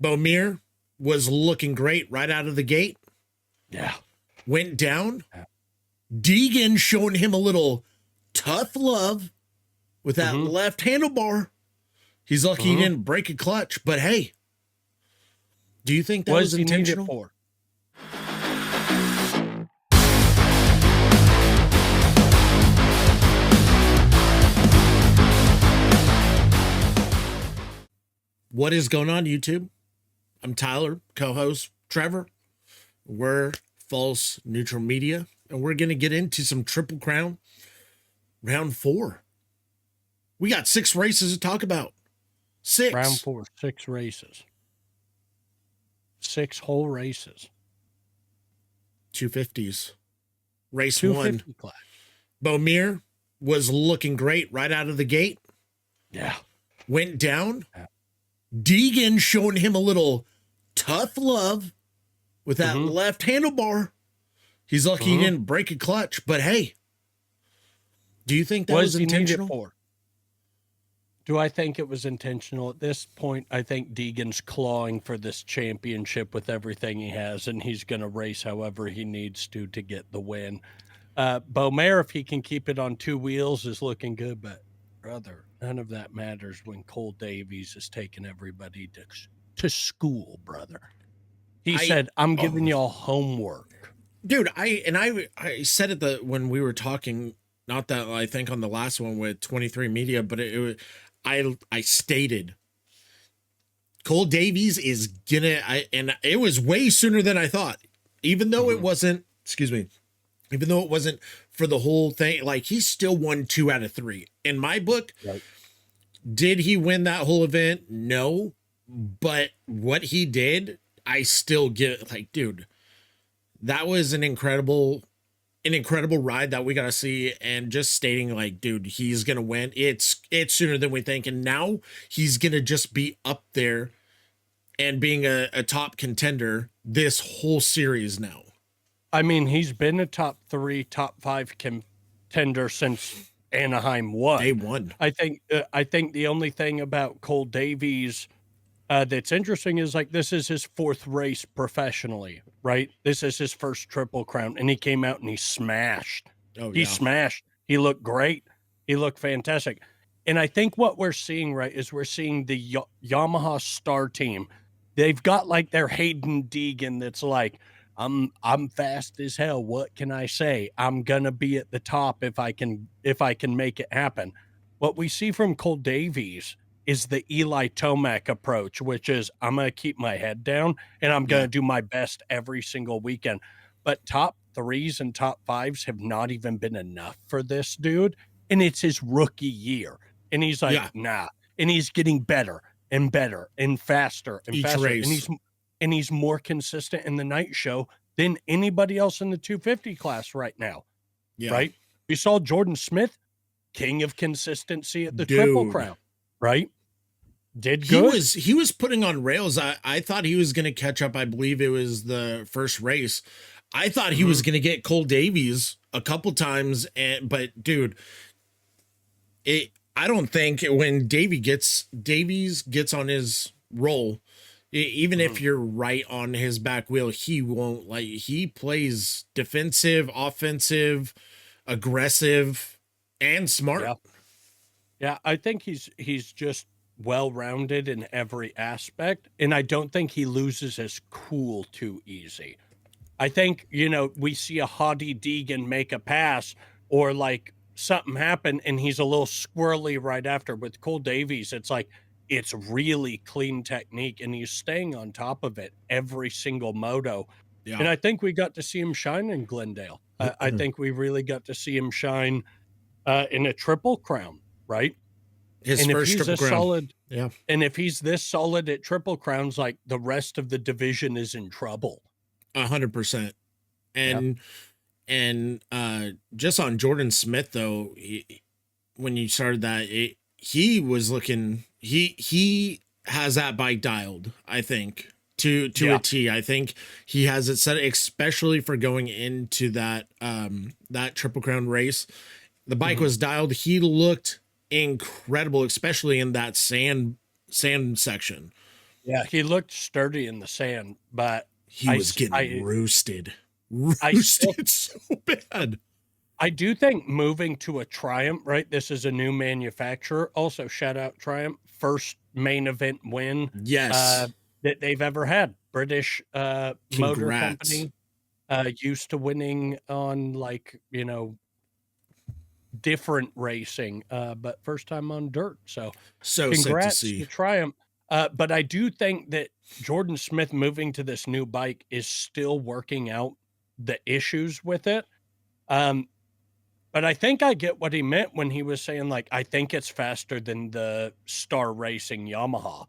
Bomir was looking great right out of the gate. Yeah. Went down. Deegan showing him a little tough love with that left handlebar. He's lucky he didn't break a clutch, but hey, do you think that was intentional? For? What is going on, YouTube? I'm Tyler, co-host Trevor. We're False Neutral Media, and we're going to get into some Triple Crown round 4. We got 6 races to talk about. 6. Round 4, 6 races. 6 whole races. 250s. Race 1. Class. Bomir was looking great right out of the gate. Yeah. Went down. Yeah. Deegan showing him a little tough love with that left handlebar. He's lucky he didn't break a clutch, but hey, do you think that was intentional? For? Do I think it was intentional? At this point, I think Deegan's clawing for this championship with everything he has, and he's going to race however he needs to get the win. Bomir, if he can keep it on 2 wheels, is looking good, but brother, none of that matters when Cole Davies is taking everybody to school, brother. He said, I'm giving y'all homework. Dude, I said it when we were talking, not that I think on the last one with 23 Media, but I stated Cole Davies is and it was way sooner than I thought, even though it wasn't, even though it wasn't for the whole thing, like he still won 2 out of 3 in my book. Right. Did he win that whole event? No, but what he did, I still get like, dude, that was an incredible ride that we got to see. And just stating like, dude, he's going to win. It's sooner than we think. And now he's going to just be up there and being a top contender this whole series now. I mean, he's been a top 3, top 5 contender since Anaheim won. Day 1. I think the only thing about Cole Davies that's interesting is like this is his 4th race professionally, right? This is his first Triple Crown, and he came out and he smashed. He smashed. He looked great. He looked fantastic. And I think what we're seeing, right, is we're seeing the Yamaha Star team. They've got like their Hayden Deegan that's like, I'm fast as hell. What can I say? I'm gonna be at the top if I can make it happen. What we see from Cole Davies is the Eli Tomac approach, which is I'm gonna keep my head down and I'm gonna do my best every single weekend. But top 3s and top 5s have not even been enough for this dude, and it's his rookie year. And he's like, nah, and he's getting better and better and faster and each faster. Race. And he's more consistent in the night show than anybody else in the 250 class right now. Yeah. Right? We saw J.Smith, king of consistency at the Triple Crown, right? Did good. He was putting on rails. I thought he was going to catch up. I believe it was the first race. I thought he was going to get Cole Davies a couple times, but dude, I don't think when Davies gets on his roll, even if you're right on his back wheel, he won't he plays defensive, offensive, aggressive, and smart. Yeah, I think he's just well-rounded in every aspect, and I don't think he loses his cool too easy. I think, we see a haughty Deegan make a pass or like something happen and he's a little squirrely right after. With Cole Davies, it's like, it's really clean technique, and he's staying on top of it every single moto. Yeah. And I think we got to see him shine in Glendale. I think we really got to see him shine in a Triple Crown, right? His first Triple Crown. Solid, and if he's this solid at Triple Crowns, like the rest of the division is in trouble. 100%. And just on J.Smith though, when you started that, he was looking. He has that bike dialed, I think, to a T. I think he has it set, especially for going into that Triple Crown race. The bike was dialed. He looked incredible, especially in that sand section. Yeah, he looked sturdy in the sand, but He was getting I still roosted so bad. I do think moving to a Triumph, right? This is a new manufacturer. Also, shout out Triumph, first main event win Yes, that they've ever had. British motor congrats. company, used to winning on like, different racing, but first time on dirt. So So sick to congrats see. to Triumph. But I do think that Jordan Smith moving to this new bike is still working out the issues with it. Um, but I think I get what he meant when he was saying, like, I think it's faster than the Star Racing Yamaha.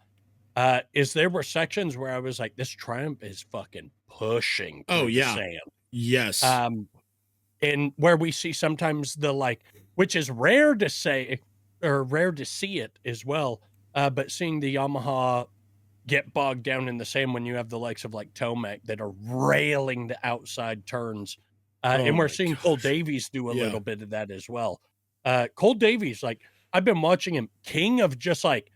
Is there were sections where I was like, this Triumph is fucking pushing Oh through the yeah. sand. Yes. Um, and where we see sometimes the like, which is rare to say or rare to see it as well. But seeing the Yamaha get bogged down in the sand when you have the likes of like Tomac that are railing the outside turns. And Oh we're my seeing Cole gosh. Davies do a Yeah. little bit of that as well. Cole Davies, like I've been watching him, king of just like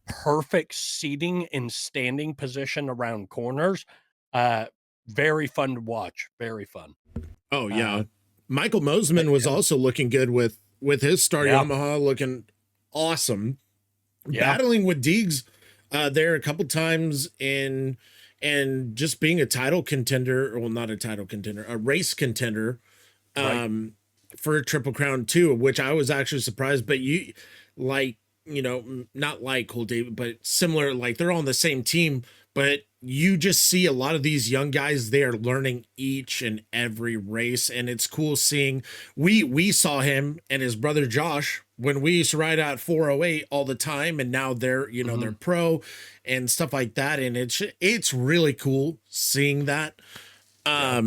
perfect seating and standing position around corners. Uh, Very fun to watch. Very fun. Oh yeah. Uh, Michael but Mosman was yeah, also looking good with his Star yeah, Yamaha, looking awesome. yeah, Battling with Deegs there a couple times in and just being a title contender, well, not a title contender, a race contender right. um for a Triple Crown too, which I was actually surprised. But you like, not like Cole David, but similar, like they're all on the same team, but you just see a lot of these young guys, they are learning each and every race, and it's cool seeing. We saw him and his brother Josh when we used to ride out 408 all the time, and now they're, they're Mhm. pro and stuff like that, and it's really cool seeing that. Yeah.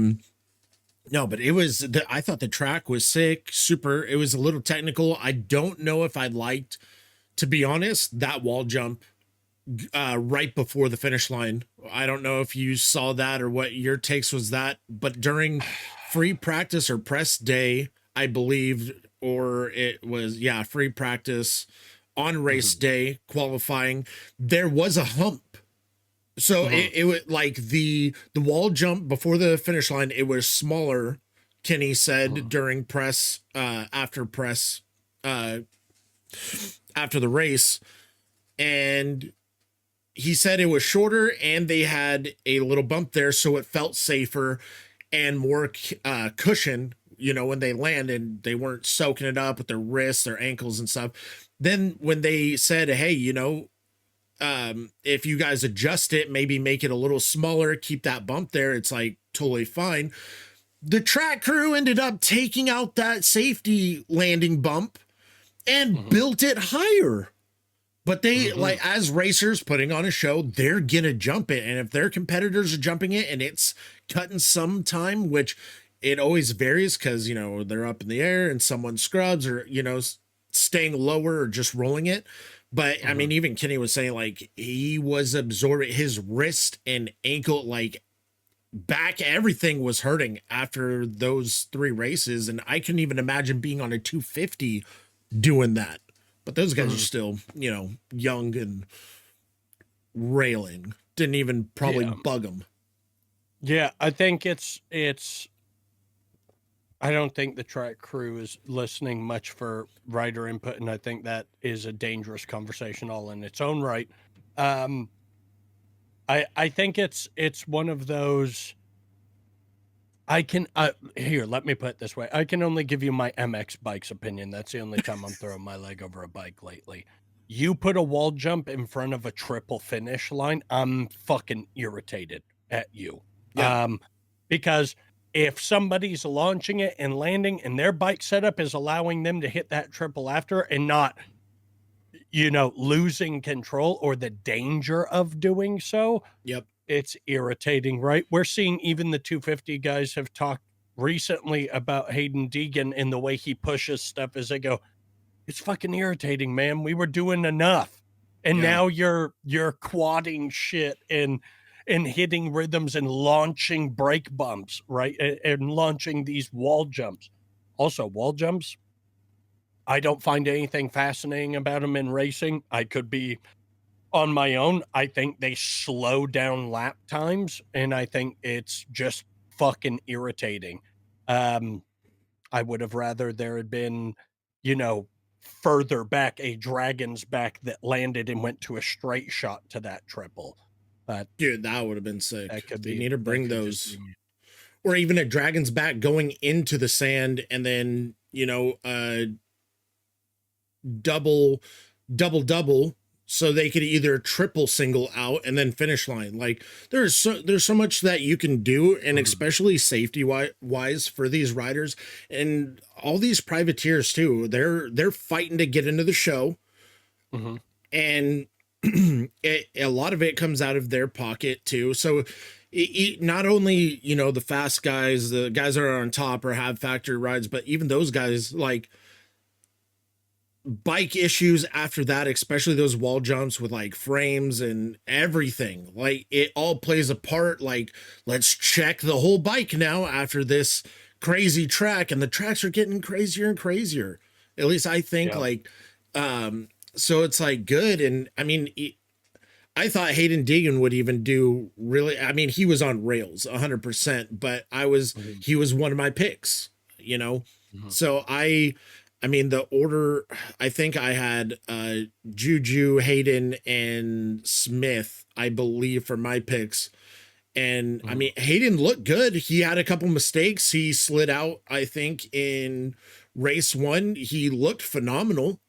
No, but I thought the track was sick, super. It was a little technical. I don't know if I liked, to be honest, that wall jump right before the finish line. I don't know if you saw that or what your takes was that, but during free practice or press day, I believe, or it was, yeah, free practice on race Mhm. day qualifying, there was a hump. So Mhm. it was like the wall jump before the finish line, it was smaller, Kenny said Mhm. during press uh after the race, and he said it was shorter and they had a little bump there, so it felt safer and more cushion, when they land, and they weren't soaking it up with their wrists, their ankles and stuff. Then when they said, hey, if you guys adjust it, maybe make it a little smaller, keep that bump there, it's like totally fine. The track crew ended up taking out that safety landing bump and Mhm. built it higher. But they, Mhm. like, as racers putting on a show, they're gonna jump it. And if their competitors are jumping it and it's cutting some time, which it always varies because, they're up in the air and someone scrubs or, staying lower or just rolling it. But I mean, Mhm. even Kenny was saying, like, he was absorbing his wrist and ankle, like back, everything was hurting after those three races. And I couldn't even imagine being on a 250 doing that. But those guys are Mhm. still, young and railing. Didn't even probably Yeah. bug them. Yeah, I think it's I don't think the track crew is listening much for rider input, and I think that is a dangerous conversation all in its own right. Um, I think it's one of those I can here, let me put it this way. I can only give you my MX bike's opinion. That's the only time I'm throwing my leg over a bike lately. You put a wall jump in front of a triple finish line, I'm fucking irritated at you. Yeah. Um, because if somebody's launching it and landing and their bike setup is allowing them to hit that triple after and not, losing control or the danger of doing so, Yep. it's irritating, right? We're seeing even the 250 guys have talked recently about Hayden Deegan and the way he pushes stuff as they go, it's fucking irritating, man. We were doing enough. And Yeah. now you're quadding shit and hitting rhythms and launching brake bumps, right? And launching these wall jumps. Also, wall jumps, I don't find anything fascinating about them in racing. I could be On my own, I think they slow down lap times, and I think it's just fucking irritating. Um, I would have rather there had been, you know, further back, a dragon's back that landed and went to a straight shot to that triple. But Dude, that would have been sick. that could They be need to that bring could just be those, me. or even a dragon's back going into the sand, and then double double, so they could either triple single out and then finish line. Like there's so much that you can do, and Mhm, especially safety wise for these riders and all these privateers too. They're fighting to get into the show, mhm, and a lot of it comes out of their pocket too. So not only, the fast guys, the guys that are on top or have factory rides, but even those guys, like, bike issues after that, especially those wall jumps with like frames and everything, like it all plays a part. Like, let's check the whole bike now after this crazy track, and the tracks are getting crazier and crazier, at least I think. yeah, Like, so it's like good. And I mean, I thought Hayden Deegan would even do really, I mean, he was on rails 100%, but mhm, he was one of my picks, mhm, so I mean, the order, I think I had Juju, Hayden, and Smith, I believe, for my picks. And I mhm, mean, Hayden looked good. He had a couple mistakes. He slid out, I think, in race one. He looked phenomenal.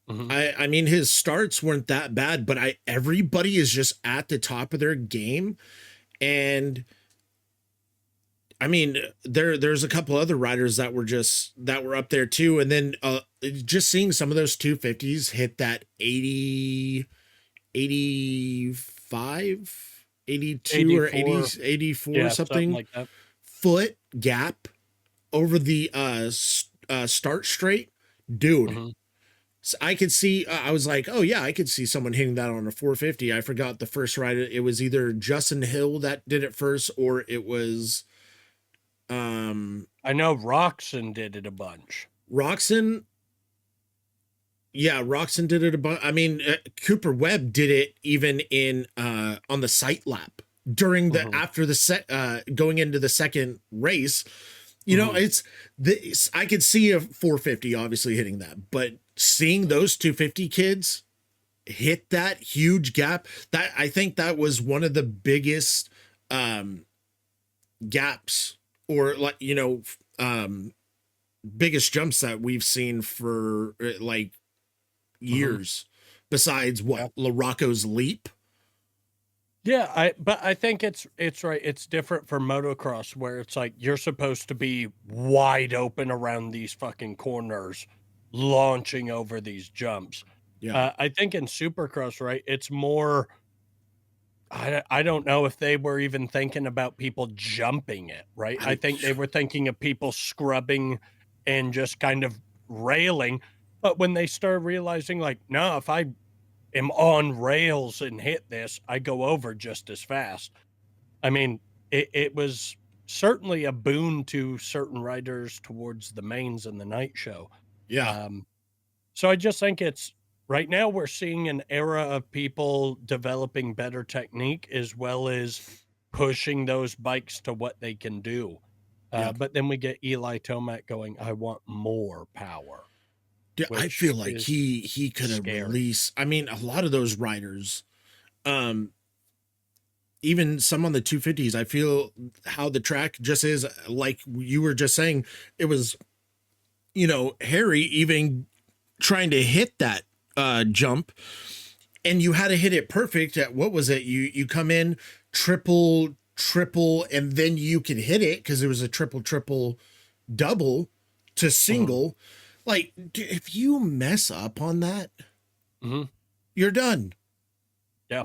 mhm. I mean, his starts weren't that bad, but everybody is just at the top of their game. And I mean, there's a couple other riders that were up there too. And then just seeing some of those 250s hit that 80, 85, 82, or 80, 84, 84 yeah, something something like that. foot gap over the start straight, dude. Mhm. I could see, I was like, oh yeah, I could see someone hitting that on a 450. I forgot the first rider. It was either Justin Hill that did it first, or it was um I know Roxon did it a bunch. Roxon. Yeah, Roxon did it a bunch. I mean, Cooper Webb did it even in on the sight lap during the Mhm, after the set going into the second race. mhm. It's this, I could see a 450 obviously hitting that, but seeing those 250 kids hit that huge gap, that I think that was one of the biggest um gaps, or like, biggest jumps that we've seen for like Mhm. years, besides Yeah. what LaRocco's leap. Yeah, but I think it's right. It's different for motocross where it's like you're supposed to be wide open around these fucking corners, launching over these jumps. Yeah. I think in Supercross, right, it's more I don't know if they were even thinking about people jumping it, right? I I think they were thinking of people scrubbing and just kind of railing, but when they start realizing like, "No, if I am on rails and hit this, I go over just as fast." I mean, it was certainly a boon to certain riders towards the mains and the night show. yeah. Um, so I just think it's right now we're seeing an era of people developing better technique as well as pushing those bikes to what they can do. Yeah. But then we get Eli Tomac going, "I want more power," Dude, I which feel like is he could have scary. released, I mean, a lot of those riders, um even some on the 250s, I feel how the track just is, like you were just saying, it was, Harry even trying to hit that jump, and you had to hit it perfect at, what was it, you come in triple, and then you can hit it because it was a triple double to Mhm, single. Like, if you mess up on that, mhm, you're done. yeah.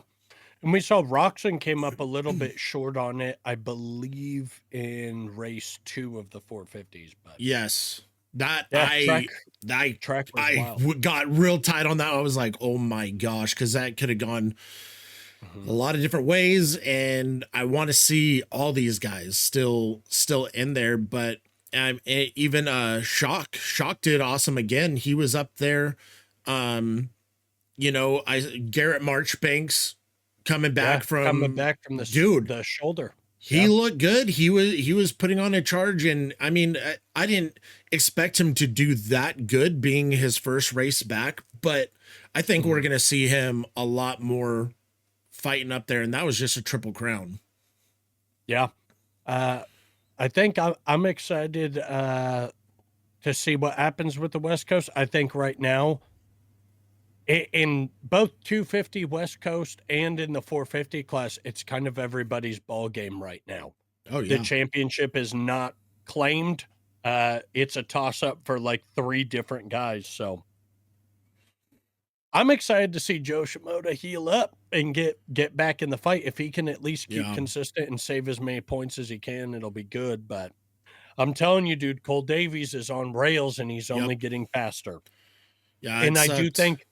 And we saw Roxon came up a little bit short on it, I believe, in race 2 of the 450s, but Yes, that yeah, I track was wild. got real tight on that. I was like, oh my gosh, because that could have gone a Mhm, lot of different ways, and I want to see all these guys still in there. But even Shock did awesome again. He was up there. Um, Garrett Marchbanks coming back coming from, back from dude, the shoulder. he looked good. He was putting on a charge, and I mean, I didn't expect him to do that good being his first race back, but I think we're gonna see him a lot more fighting up there, and that was just a triple crown. Yeah. I think I'm excited to see what happens with the West Coast. I think right now, in both 250 West Coast and in the 450 class, it's kind of everybody's ball game right now. Oh The yeah, championship is not claimed. It's a toss up for like 3 different guys. So I'm excited to see Joe Shimoda heal up and get back in the fight. If he can at least keep yeah, consistent and save as many points as he can, it'll be good. But I'm telling you, dude, Cole Davies is on rails and he's yep, only getting faster. yeah. It And I do sucked. think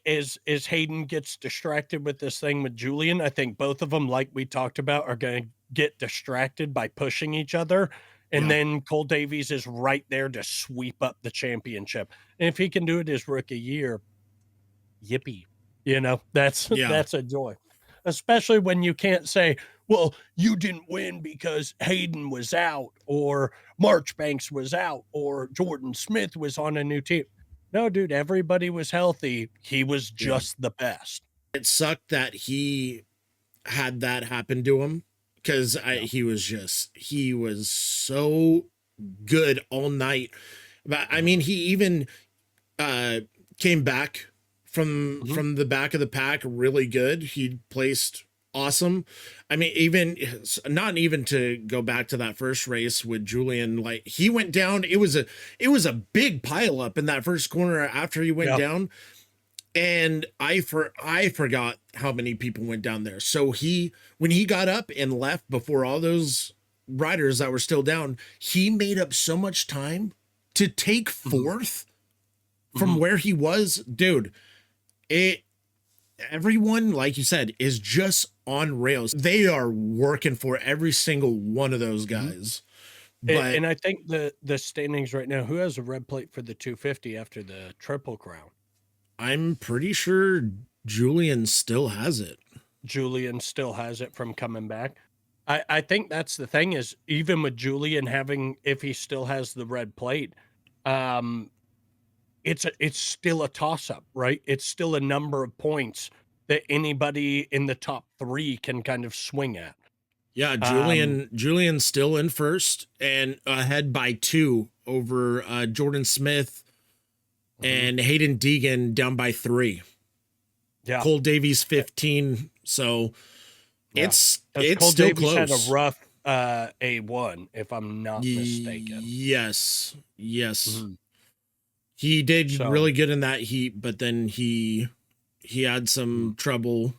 as Hayden gets distracted with this thing with Julian, I think both of them, like we talked about, are going to get distracted by pushing each other. And Yeah, then Cole Davies is right there to sweep up the championship. And if he can do it his rookie year, yippee. That's yeah, that's a joy. Especially when you can't say, well, you didn't win because Hayden was out or Marchbanks was out or Jordan Smith was on a new team. No, dude, everybody was healthy. He was yeah. just the best. It sucked that he had that happen to him because Yeah. he was so good all night. But I mean, he even uh came back Mhm. from the back of the pack really good. He placed awesome. I mean, even not even to go back to that first race with Julian, like he went down. It was a big pile up in that first corner after he went Yeah. down, and I forgot how many people went down there. So when he got up and left before all those riders that were still down, he made up so much time to take Mhm. fourth from Mhm. where he was. Dude, it everyone, like you said, is just on rails. They are working for every single one of those Mhm. guys. But And I think the standings right now, who has a red plate for the 250 after the Triple Crown? I'm pretty sure Julian still has it. Julian still has it from coming back. I think that's the thing is even with Julian having if he still has the red plate, um, it's still a toss up, right? It's still a number of points that anybody in the top 3 can kind of swing at. Yeah, Um, Julian's still in first and ahead by 2 over Jordan Smith, mhm, and Hayden Deegan down by 3. yeah, Cole Davies eh, 15. So yeah, because it's Cole still Davies had a close. rough A1, if I'm not mistaken. Yes. Yes. Mhm. He did So, really good in that heat, but then he had mhm, some trouble.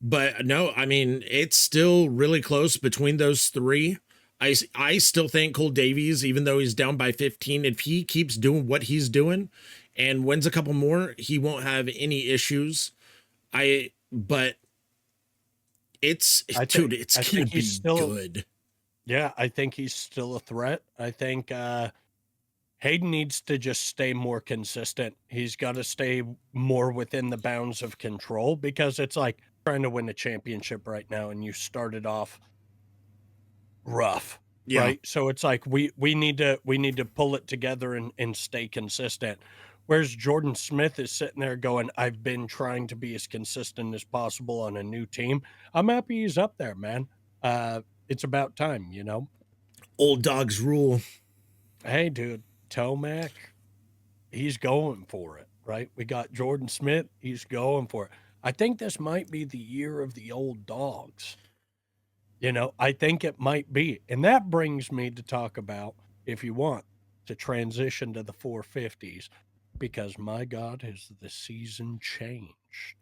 But no, I mean, it's still really close between those 3. I still think Cole Davies, even though he's down by 15, if he keeps doing what he's doing and wins a couple more, he won't have any issues. But it's, I dude, think it's I gonna think he's be still good. yeah, I think he's still a threat. I think, Hayden needs to just stay more consistent. He's gotta stay more within the bounds of control because it's like trying to win a championship right now and you started off rough, Yeah. right? So it's like we need to pull it together and stay consistent. Whereas Jordan Smith is sitting there going, I've been trying to be as consistent as possible on a new team. I'm happy he's up there, man. It's about time. Old dogs rule. Hey, dude, Tomac, he's going for it, right? We got Jordan Smith, he's going for it. I think this might be the year of the old dogs. I think it might be. And that brings me to talk about, if you want, to transition to the 450s, because my God, has the season changed.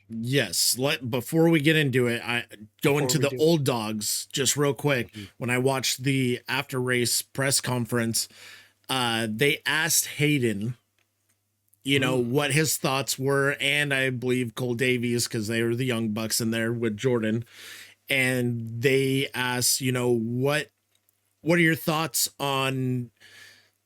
Yes. Before we get into it, I go Before into we the do, old dogs just real quick. Mhm, When I watched the after race press conference, they asked Hayden, mm, what his thoughts were, and I believe Cole Davies, because they were the young bucks in there with Jordan, and they asked, what are your thoughts on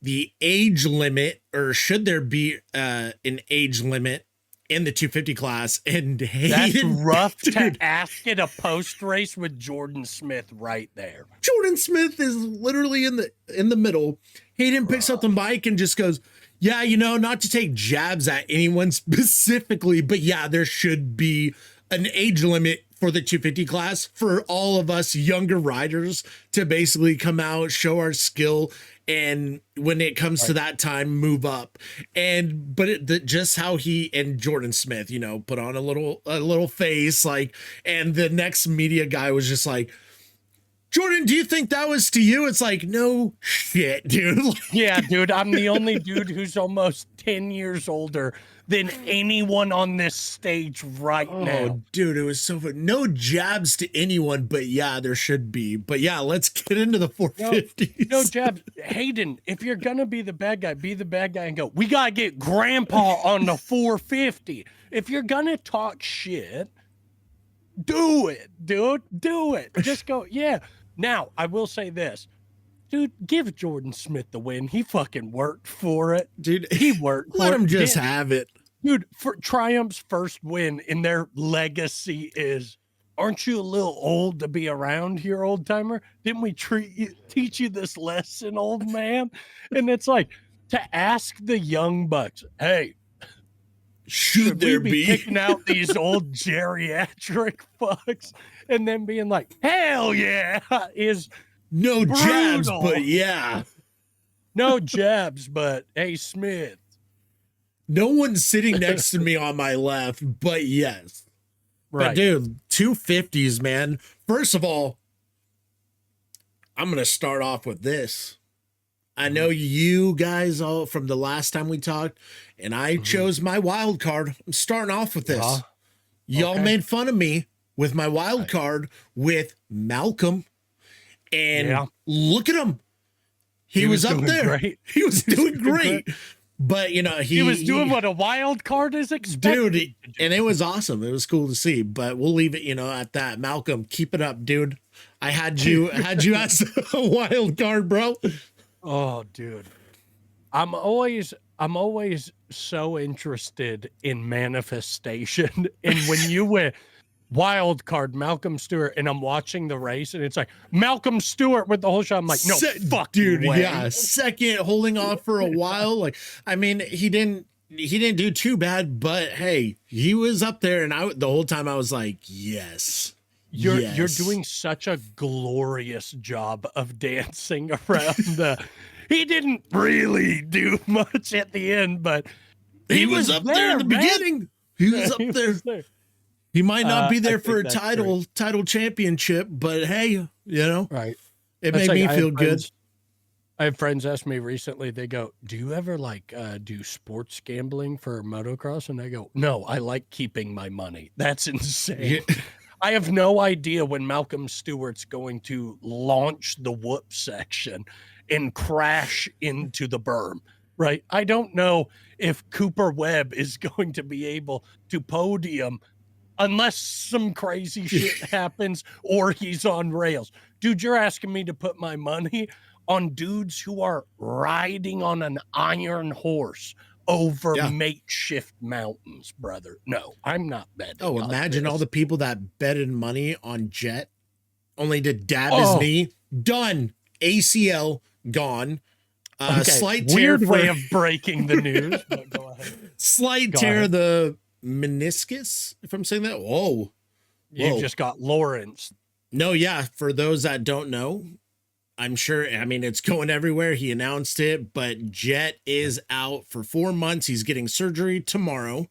the age limit, or should there be an age limit in the 250 class, and That's Hayden, rough dude, to ask at a post race with Jordan Smith right there. Jordan Smith is literally in the middle. Hayden picks up the mic and just goes, "Yeah, not to take jabs at anyone specifically, but yeah, there should be an age limit for the 250 class for all of us younger riders to basically come out, show our skill, and when it comes to that time, move up." And just how he and Jordan Smith, put on a little face, like, and the next media guy was just like, "Jordan, do you think that was to you?" It's like, no shit, dude. Yeah, dude, I'm the only dude who's almost 10 years older than anyone on this stage right now. Oh, dude, it was so fun. No jabs to anyone, but yeah, there should be. But yeah, let's get into the 450s. No jabs. Hayden, if you're going to be the bad guy and go, "We got to get grandpa on the 450. If you're going to talk shit, do it, dude. Do it. Just go, yeah. Now, I will say this. Dude, give Jordan Smith the win. He fucking worked for it. Dude, he worked for let it. him just have it. Dude, for Triumph's first win in their legacy is, aren't you a little old to be around here, old timer? Didn't we teach you this lesson, old man? And it's like, to ask the young bucks, hey, should there we be picking out these old geriatric fucks and then being like, hell yeah, is no brutal. Jabs, but yeah. No jabs, but hey, Smith. No one's sitting next to me on my left, but yes. Right. But dude, 250s, man. First of all, I'm going to start off with this. I know you guys all from the last time we talked, and I chose my wild card. I'm starting off with this. Y'all made fun of me with my wild card with Malcolm, and look at him. He was up there. Great. He was doing great. But he was doing what a wild card is expected. Dude, and it was awesome. It was cool to see. But we'll leave it, at that. Malcolm, keep it up, dude. I had you as a wild card, bro. Oh, dude. I'm always so interested in manifestation. And when you went wild card Malcolm Stewart, and I'm watching the race, and it's like Malcolm Stewart with the whole shot. I'm like, no, fuck, dude. Way. Yeah, second, holding off for a while. Like, I mean, he didn't do too bad, but hey, he was up there, and the whole time I was like, yes. You're doing such a glorious job of dancing around the. He didn't really do much at the end, but he was up there in the beginning. He was up there. He might not be there for a title championship, but hey, right. It made me feel good. I have friends ask me recently, they go, "Do you ever do sports gambling for motocross?" And I go, "No, I like keeping my money." That's insane. I have no idea when Malcolm Stewart's going to launch the whoop section and crash into the berm, right? I don't know if Cooper Webb is going to be able to podium unless some crazy shit happens or he's on rails. Dude, you're asking me to put my money on dudes who are riding on an iron horse over makeshift mountains, brother. No, I'm not betting. Oh, imagine all the people that betted money on Jett only to dab his knee. Done. ACL gone. Slight tear. Weird way of breaking the news. But go ahead. Slight tear of the meniscus, if I'm saying that. Whoa. You just got Lawrence. No, yeah. For those that don't know, I'm sure, I mean, it's going everywhere. He announced it, but Jett is out for 4 months. He's getting surgery tomorrow.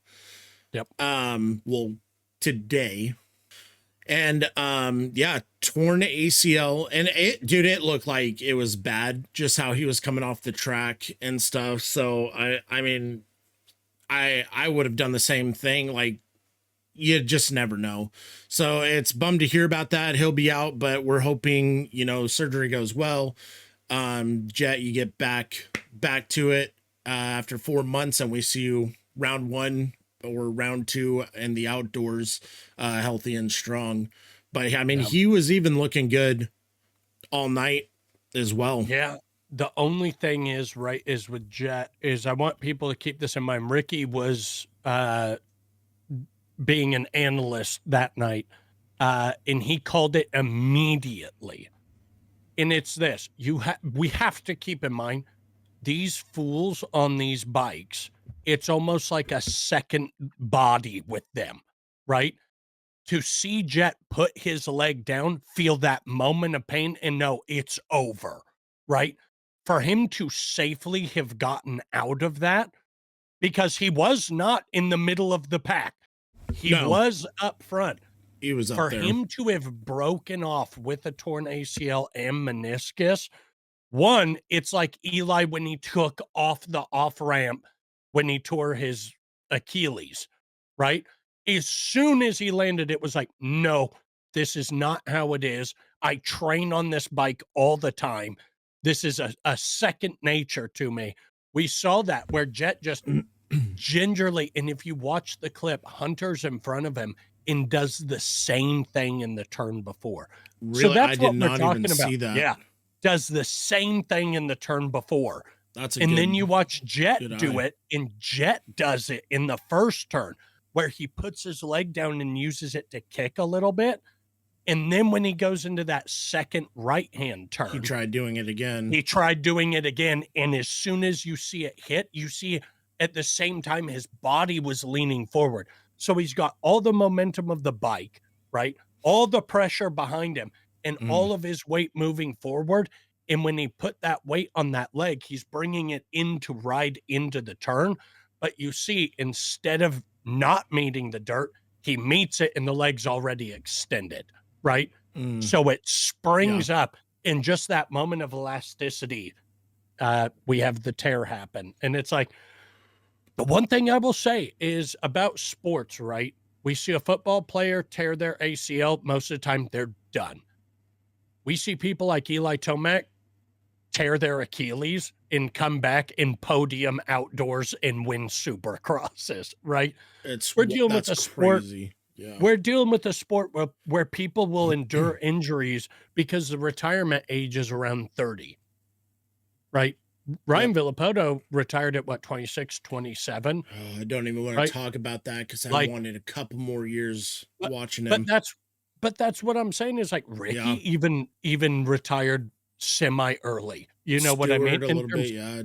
Yep. Well, today. And torn ACL. And it looked like it was bad, just how he was coming off the track and stuff. So I mean, I would have done the same thing. Like, you just never know. So it's bummed to hear about that. He'll be out, but we're hoping, surgery goes well. Jett, you get back to it after 4 months, and we see you round 1 or round 2 in the outdoors, healthy and strong. But I mean, he was even looking good all night as well. Yeah. The only thing is with Jett is I want people to keep this in mind. Ricky was being an analyst that night, and he called it immediately. And it's this: we have to keep in mind these fools on these bikes. It's almost like a second body with them, right? To see Jett put his leg down, feel that moment of pain, and know it's over, right? For him to safely have gotten out of that, because he was not in the middle of the pack, he No. was up front. He was up For there. him to have broken off with a torn ACL and meniscus, one, it's like Eli when he took off the off ramp when he tore his Achilles, right? As soon as he landed, it was like, no, this is not how it is. I train on this bike all the time. This is a second nature to me. We saw that where Jett just gingerly, and if you watch the clip, Hunter's in front of him and does the same thing in the turn before. Really, So that's I what did we're not talking even about. see that. Yeah, does the same thing in the turn before. That's a and good, then you watch Jett good do eye. it, and Jett does it in the first turn where he puts his leg down and uses it to kick a little bit. And then when he goes into that second right-hand turn, He tried doing it again. he tried doing it again. And as soon as you see it hit, you see at the same time his body was leaning forward. So he's got all the momentum of the bike, right? All the pressure behind him and all of his weight moving forward. And when he put that weight on that leg, he's bringing it in to ride into the turn. But you see, instead of not meeting the dirt, he meets it and the leg's already extended, right? So it springs up in just that moment of elasticity. We have the tear happen. And it's like, the one thing I will say is about sports, right? We see a football player tear their ACL. Most of the time, they're done. We see people like Eli Tomac tear their Achilles and come back and podium outdoors and win Supercrosses, right? We're dealing with a sport. Crazy. Yeah. We're dealing with a sport where people will endure injuries because the retirement age is around 30, right? Ryan Villapoto retired at what, 26, 27? Oh, I don't even want to talk about that because I wanted a couple more years watching him. But that's what I'm saying is like Ricky even retired semi early. You know what I mean? A little bit, yeah.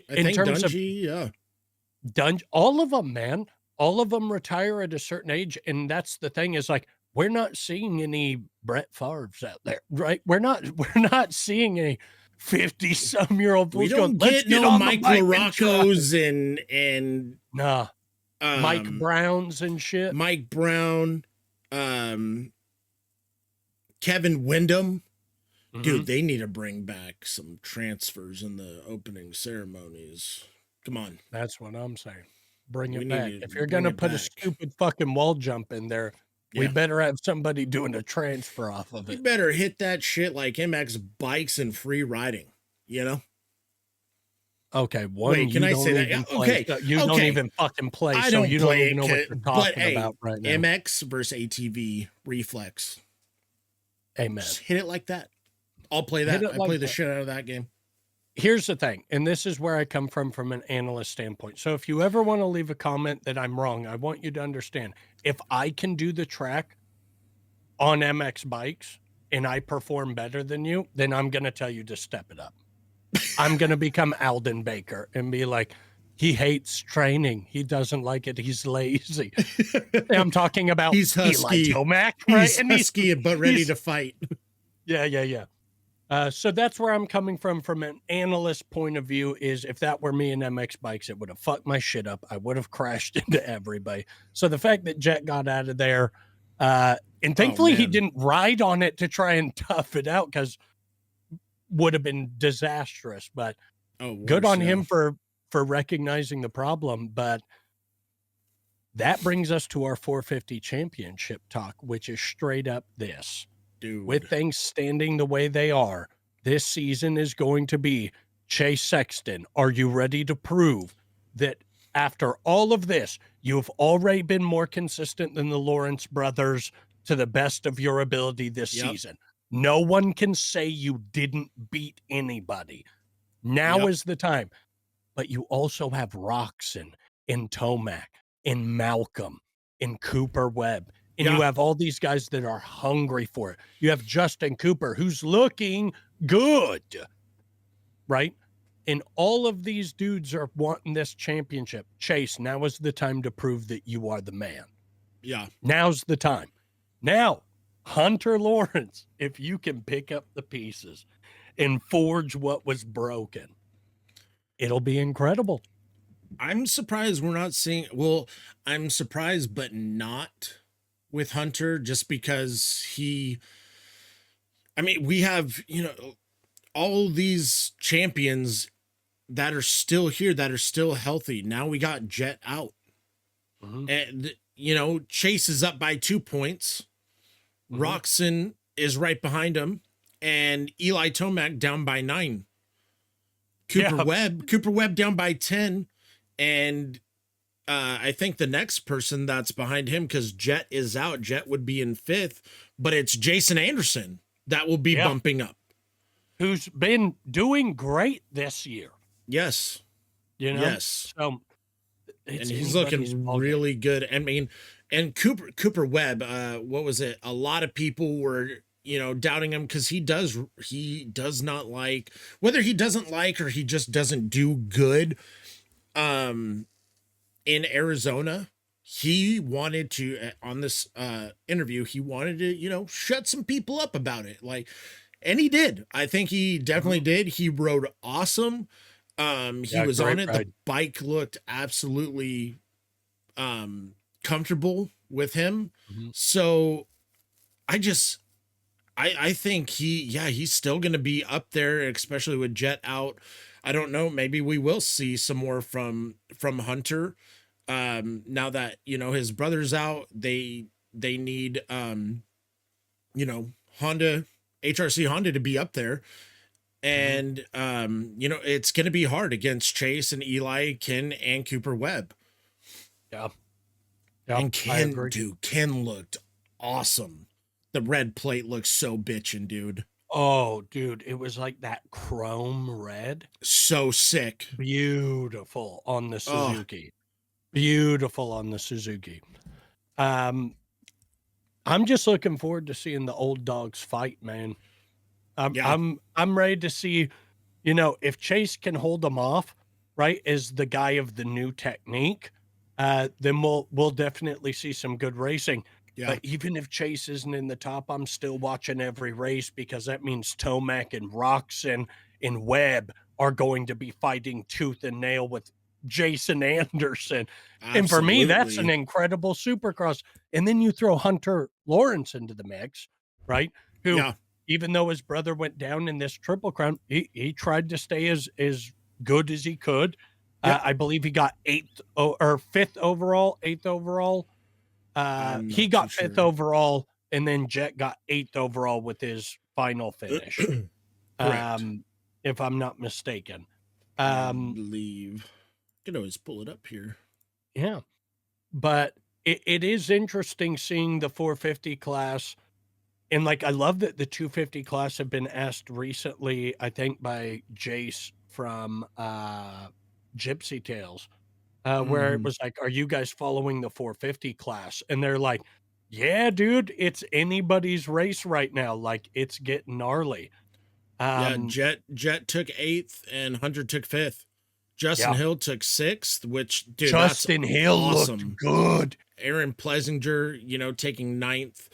In terms of Dungy, all of them, man, all of them retire at a certain age, and that's the thing is like we're not seeing any Brett Favre's out there, right? We're not seeing any 50-some-year-old we fools don't going, get no Mike Larocco's and nah, Mike Browns and shit. Mike Brown, Kevin Windham. Dude, they need to bring back some transfers in the opening ceremonies. Come on. That's what I'm saying. Bring it back. If you're going to put a stupid fucking wall jump in there, we better have somebody doing a transfer off of it. You better hit that shit like MX bikes and free riding, you know? Okay, wait, can I say that? Okay, you don't even fucking play, I so don't you don't even know what you're talking about right now. MX versus ATV reflex. Amen. Just hit it like that. I'll play that. I play the shit out of that game. Here's the thing, and this is where I come from an analyst standpoint. So if you ever want to leave a comment that I'm wrong, I want you to understand, if I can do the track on MX bikes and I perform better than you, then I'm going to tell you to step it up. I'm going to become Alden Baker and be like, he hates training. He doesn't like it. He's lazy. I'm talking about he's husky. Eli Tomac, right? He's husky but ready to fight. Yeah. So that's where I'm coming from an analyst point of view is if that were me in MX bikes, it would have fucked my shit up. I would have crashed into everybody. So the fact that Jett got out of there, and thankfully he didn't ride on it to try and tough it out because would have been disastrous, but good on him for recognizing the problem. But that brings us to our 450 championship talk, which is straight up this. Dude. With things standing the way they are, this season is going to be Chase Sexton. Are you ready to prove that after all of this, you've already been more consistent than the Lawrence brothers to the best of your ability this season? No one can say you didn't beat anybody. Now is the time. But you also have Roxon and Tomac and Malcolm and Cooper Webb. And you Yeah. have all these guys that are hungry for it. You have Justin Cooper, who's looking good, right? And all of these dudes are wanting this championship. Chase, now is the time to prove that you are the man. Yeah. Now's the time. Now, Hunter Lawrence, if you can pick up the pieces and forge what was broken, it'll be incredible. I'm surprised we're not seeing. Well, I'm surprised, but not with Hunter, just because he. I mean, we have, all these champions that are still here, that are still healthy. Now we got Jett out. And, Chase is up by 2 points. Roxon is right behind him. And Eli Tomac down by 9. Cooper Webb down by 10. And I think the next person that's behind him, because Jett is out, Jett would be in 5th, but it's Jason Anderson that will be bumping up. Who's been doing great this year. Yes. Yes. So and he's looking really good. I mean, and Cooper Webb, what was it? A lot of people were, doubting him because he does not like, whether he doesn't like or he just doesn't do good. In Arizona, he wanted to, on this interview, he wanted to, shut some people up about it. And he did. I think he definitely did. He rode awesome. He was on it. Ride. The bike looked absolutely comfortable with him. So I think he's still going to be up there, especially with Jett out. I don't know. Maybe we will see some more from Hunter. Now that, his brother's out, they need, Honda, HRC Honda to be up there. And, it's going to be hard against Chase and Eli, Ken, and Cooper Webb. Yeah. And Ken looked awesome. The red plate looks so bitchin', dude. Oh, dude, it was like that chrome red. So sick. Beautiful on the Suzuki. Beautiful on the Suzuki. I'm just looking forward to seeing the old dogs fight, man. I'm ready to see, if Chase can hold them off, right, as the guy of the new technique, then we'll definitely see some good racing. Yeah. But even if Chase isn't in the top, I'm still watching every race, because that means Tomac and Roxon and Webb are going to be fighting tooth and nail with Jason Anderson. Absolutely. And for me, that's an incredible Supercross. And then you throw Hunter Lawrence into the mix, right? Who, even though his brother went down in this Triple Crown, he tried to stay as good as he could. Yep. I believe he got 8th or 5th overall, 8th overall. He got 5th overall, and then Jett got 8th overall with his final finish. If I'm not mistaken. I believe. I can always pull it up here. Yeah. But it is interesting seeing the 450 class. And I love that the 250 class have been asked recently, I think by Jace from Gypsy Tales. Where it was like, are you guys following the 450 class? And they're like, yeah, dude, it's anybody's race right now. It's getting gnarly. Jett took 8th and Hunter took 5th. Justin Hill took 6th, which, dude, Justin Hill awesome. Looked good. Aaron Plessinger, taking 9th.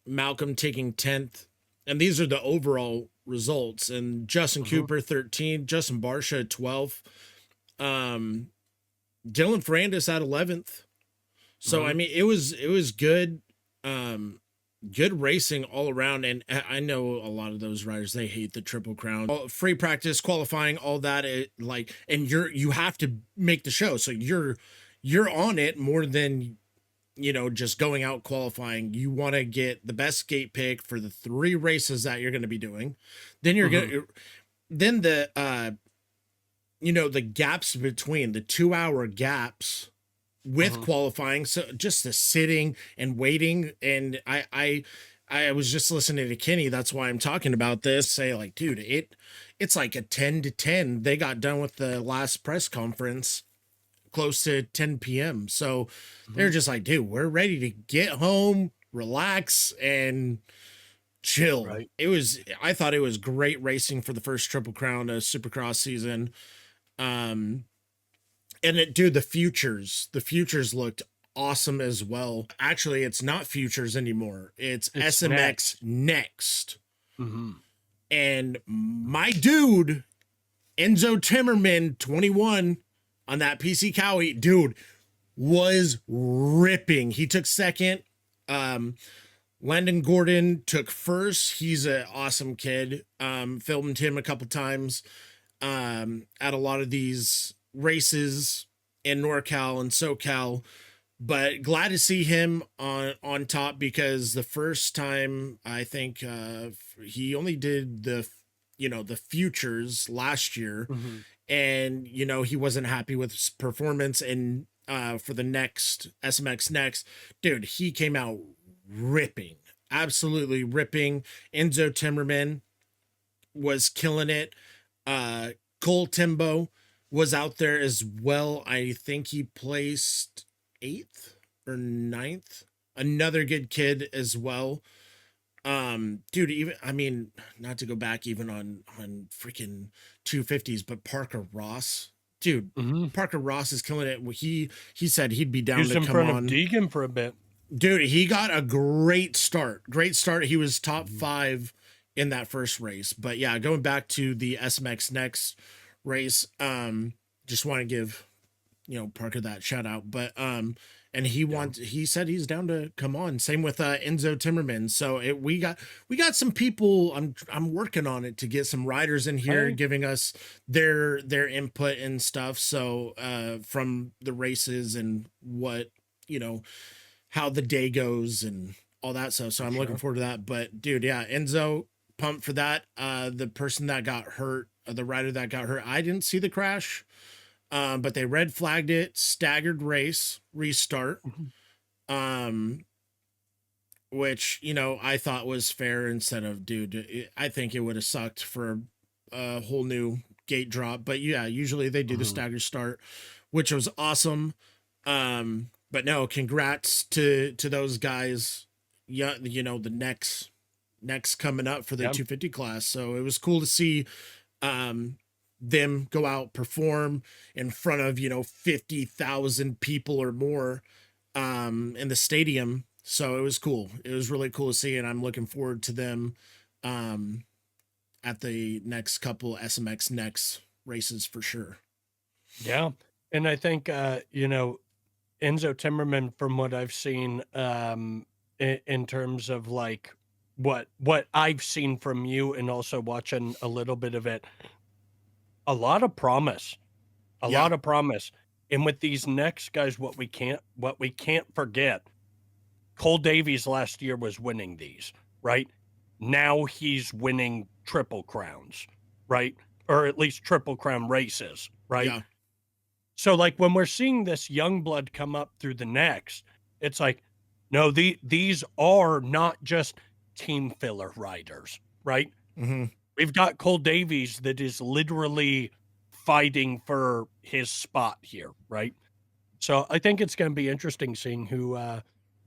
Malcolm taking 10th. And these are the overall results. And Justin Cooper, 13th. Justin Barsha, 12th. Dylan Ferrandis at 11th. So I mean, it was good good racing all around. And I know a lot of those riders, they hate the Triple Crown, free practice, qualifying, all that. And you have to make the show, so you're on it more than just going out qualifying. You want to get the best skate pick for the 3 races that you're going to be doing. Then you're gonna the the gaps between the 2-hour gaps with qualifying. So just the sitting and waiting. And I was just listening to Kenny. That's why I'm talking about this. Say dude, it's like a 10 to 10. They got done with the last press conference close to 10 p.m. So they're Mhm. just like, dude, we're ready to get home, relax, and chill. Right. I thought it was great racing for the first Triple Crown Supercross season. Um, and dude, the futures looked awesome as well. Actually, it's not futures anymore. It's It's SMX next. Mhm. And my dude, Enzo Timmerman, 21 on that PC Cowie, dude, was ripping. He took second. Landon Gordon took first. He's an awesome kid. Filmed him a couple times at a lot of these races in NorCal and SoCal. But glad to see him on top, because the first time I think he only did the futures last year, Mhm. and he wasn't happy with his performance. And for the next SMX next, dude, he came out ripping, absolutely ripping. Enzo Timmerman was killing it. Cole Timbo was out there as well. I think he placed 8th or 9th. Another good kid as well. Dude, even, I mean, not to go back even on freaking 250s, but Parker Ross, dude, Mhm. Parker Ross is killing it. He said he'd be He down was to in come front of on. Deegan for a bit. Dude, he got a great start. Great start. He was top Mhm. 5 in that first race. But yeah, going back to the SMX next race, just want to give Parker that shout out. But and Yeah. he said he's down to come on. Same with Enzo Timmerman. So we got some people. I'm working on it to get some riders in here Hey. giving us their input and stuff. So from the races and what how the day goes and all that stuff. So For I'm looking sure. forward to that. But dude, yeah, Enzo, pumped for that. The person that got hurt, the rider that got hurt, I didn't see the crash. But they red flagged it, staggered race, restart. Mhm. Um, which I thought was fair, instead of, dude, I think it would have sucked for a whole new gate drop. But yeah, usually they do the Mhm. stagger start, which was awesome. But no, congrats to those guys. Yeah, the next coming up for the Yeah. 250 class. So it was cool to see um them go out, perform in front of 50,000 people or more in the stadium. So it was cool. It was really cool to see, and I'm looking forward to them um at the next couple SMX next races for sure. Yeah. And I think Enzo Timmerman, from what I've seen, in terms of like what I've seen from you and also watching a little bit of it, a lot of promise, a Yeah. lot of promise. And with these next guys, what we can't forget, Cole Davies last year was winning these, right? Now he's winning triple crowns, right? Or at least triple crown races, right? Yeah. So, like, when we're seeing this young blood come up through the next, it's like, no, these are not just team filler riders, right? Mhm. We've got Cole Davies that is literally fighting for his spot here, right? So I think it's going to be interesting seeing who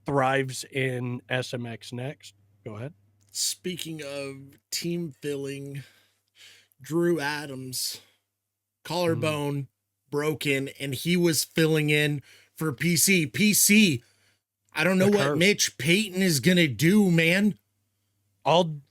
thrives in SMX next. Go ahead. Speaking of team filling, Drew Adams, Mm, collarbone broken, and he was filling in for PC. PC, I don't know the what curse. Mitch Payton is gonna do, man. I'll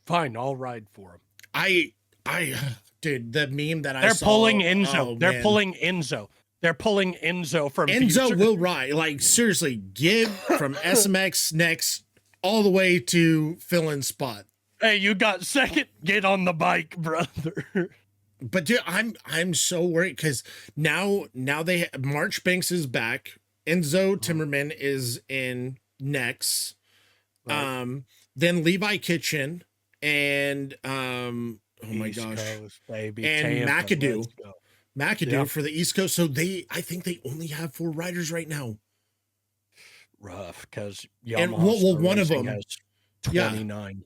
ride for him. I I dude, the meme that I They're pulling saw, Enzo. oh They're man. pulling Enzo. They're pulling Enzo from Enzo future. will ride. Like, seriously, give from SMX next all the way to fill in spot. Hey, you got second. Get on the bike, brother. But dude, I'm so worried because now they March Banks is back. Enzo Mhm. Timmerman is in next. Right. Um, then Levi Kitchen and oh my East gosh, Coast, baby. and Tampa. Let's McAdoo. go. Yeah. McAdoo for the East Coast. So I think they only have 4 riders right now. Rough because And Yamaha well, Star one of Racing them, has yeah. 29.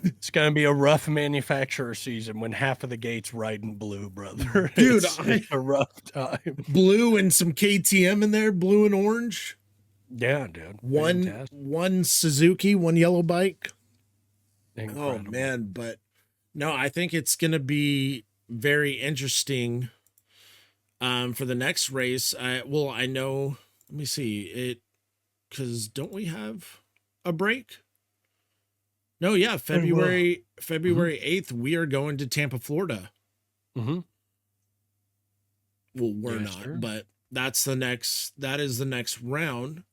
It's gonna be a rough manufacturer season when half of the gate's riding blue, brother. Dude, It's a rough time. Blue and some KTM in there, blue and orange. Yeah, dude. One Fantastic. one Suzuki, one yellow bike. Incredible. Oh man, but no, I think it's gonna be very interesting for the next race. I know, let me see it, because don't we have a break? No, yeah, February 8th, we are going to Tampa, Florida. Mm-hmm. Well, we're Yes, not, sir. but that is the next round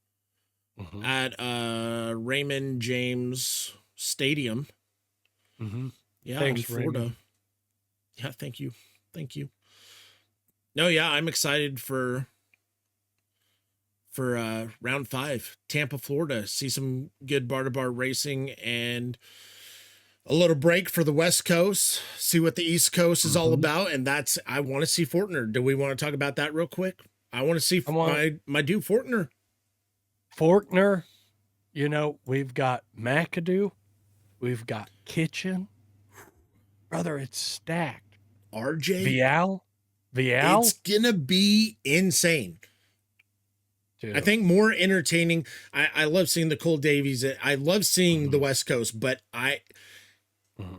Mm-hmm. at Raymond James Stadium. Mm-hmm. Yeah, Thanks, in Florida. Raymond. Yeah, thank you. Thank you. No, yeah, I'm excited for round 5, Tampa, Florida. See some good bar to bar racing and a little break for the West Coast. See what the East Coast is all about, and I want to see Fortner. Do we want to talk about that real quick? I want to see my dude Fortner. Fortner. You know, we've got McAdoo, we've got Kitchen. Brother, it's stacked. RJ. Vial. It's gonna be insane. Dude. I think more entertaining. I love seeing the Cole Davies. I love seeing the West Coast, but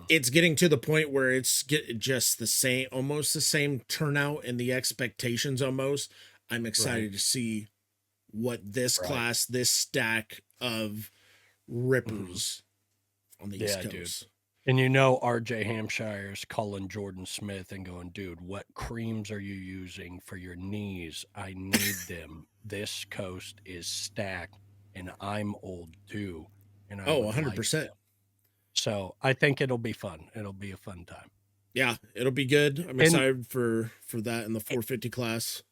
it's getting to the point where it's just the same, almost the same turnout and the expectations almost. I'm excited to see what this class, this stack of rippers on the East Coast. Dude. And you know, RJ Hampshire's calling Jordan Smith and going, dude, what creams are you using for your knees? I need them. This coast is stacked, and I'm old too. And 100%. So I think it'll be fun. It'll be a fun time. Yeah, it'll be good. I'm excited for that in the 450 class.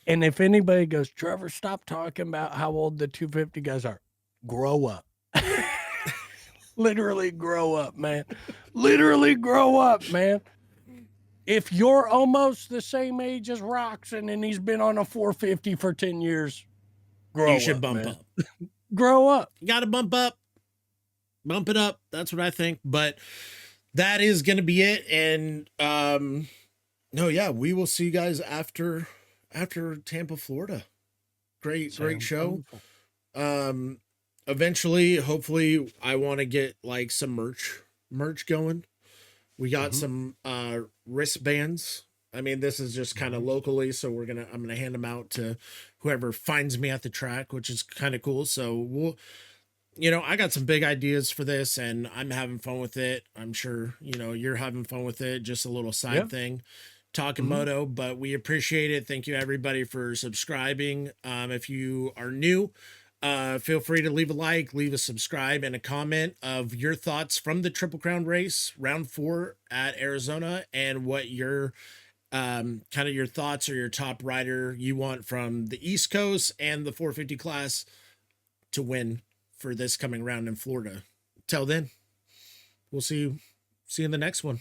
And if anybody goes, Trevor, stop talking about how old the 250 guys are. Grow up. Literally grow up, man. Literally grow up, man. If you're almost the same age as Roxon and he's been on a 450 for 10 years, you should bump up. Grow up. You got to bump up. Bump it up. That's what I think. But that is going to be it. And no, yeah, we will see you guys after Tampa, Florida. Great show. Wonderful. Eventually, hopefully, I want to get like some merch going. We got some wristbands. I mean, this is just kind of locally, so I'm gonna hand them out to whoever finds me at the track, which is kind of cool. So I got some big ideas for this, and I'm having fun with it. I'm sure you're having fun with it. Just a little side thing, talking moto, but we appreciate it. Thank you everybody for subscribing. If you are new, feel free to leave a like, leave a subscribe, and a comment of your thoughts from the Triple Crown race, round 4 at Arizona, and what your kind of your thoughts or your top rider you want from the East Coast and the 450 class to win for this coming round in Florida. Till then, we'll see you in the next one.